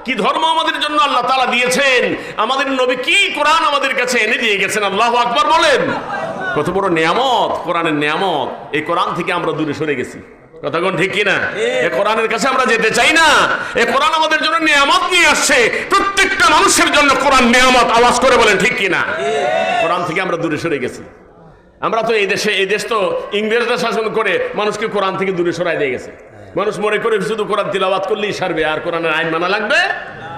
কি ধর্ম আমাদের জন্য আল্লাহ তাআলা দিয়েছেন, আমাদের নবী কি কোরআন আমাদের কাছে এনে দিয়ে গেছেন। আল্লাহু আকবার বলেন। কত বড় নিয়ামত, কোরআনের নিয়ামত। এই কোরআন থেকে আমরা দূরে সরে গেছি, কথা কোন ঠিক কিনা? এই কোরআনের কাছে আমরা যেতে চাই না। এই কোরআন আমাদের জন্য নিয়ামত নিয়ে আসছে, প্রত্যেকটা মানুষের জন্য কোরআন নিয়ামত। আওয়াজ করে বলেন ঠিক কিনা? কোরআন থেকে আমরা দূরে সরে গেছি। আমরা তো এই দেশ তো ইংরেজরা শাসন করে মানুষকে কোরআন থেকে দূরে সরাই দিয়ে গেছে। মানুষ মনে করে শুধু কোরআন তিলাওয়াত করলেই সারবে, আর কোরআনের আইন মানা লাগবে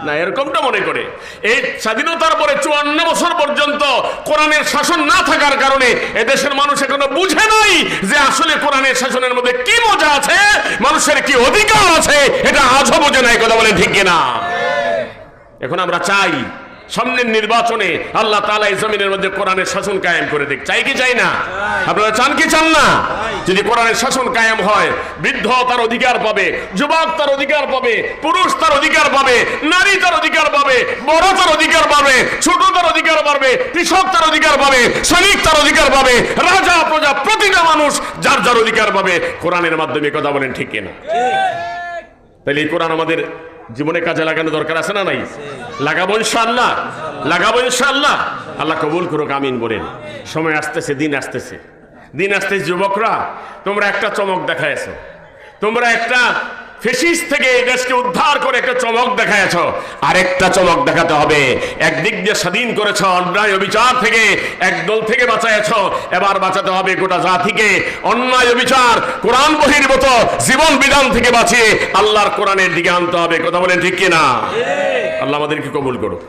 না, এরকমটা মনে করে। এই স্বাধীনতার পরে 54 বছর পর্যন্ত কোরআনের শাসন না থাকার কারণে এদেশের মানুষ এখনো বুঝে নাই যে আসলে কোরআনের শাসনের মধ্যে কি মজা আছে, মানুষের কি অধিকার আছে, এটা আজও বোঝে নাই। কথা বলেন ঠিক কিনা? এখন আমরা চাই সামনের নির্বাচনে আল্লাহ তাআলা এই জমিনের মধ্যে কোরআনের শাসন কায়েম করে দেখ। চাই কি চাই না? আপনারা চান কি চান না? যদি কোরআনের শাসন কায়েম হয়, বৃদ্ধ তার অধিকার পাবে, যুবক তার অধিকার পাবে, পুরুষ তার অধিকার পাবে, নারী তার অধিকার পাবে, বড় তার অধিকার পাবে, ছোট তার অধিকার পাবে, কৃষক তার অধিকার পাবে, শ্রমিক তার অধিকার পাবে, রাজা প্রজা প্রতিটা মানুষ যার যার অধিকার পাবে কোরআনের মাধ্যমে। কথা বলেন ঠিক কিনা? তাহলে এই কোরআন আমাদের জীবনে কাজে লাগানো দরকার আছে না নাই? লাগাবো ইনশাআল্লাহ, লাগাবো ইনশাআল্লাহ। আল্লাহ কবুল করুক, আমিন বলেন। সময় আসতেছে, দিন আসতেছে, দিন আসতেছে। যুবকরা, তোমরা একটা চমক দেখাইছো, তোমরা একটা ফেসিস্ট থেকে এই দেশকে উদ্ধার করে একটা চমক দেখাইছ, আরেকটা চমক দেখাতে হবে। একদিক দিয়ে স্বাধীন করেছ অন্যায় অবিচার থেকে, একদল থেকে বাঁচাইছ, এবার বাঁচাতে হবে গোটা জাতিকে অন্যায় অবিচার কোরআন বহির্ভূত জীবন বিধান থেকে বাঁচিয়ে আল্লাহর কোরআনের দিকে আনতে হবে। কথা বলেন ঠিক কিনা? আল্লাহ আমাদেরকে কবুল করুক।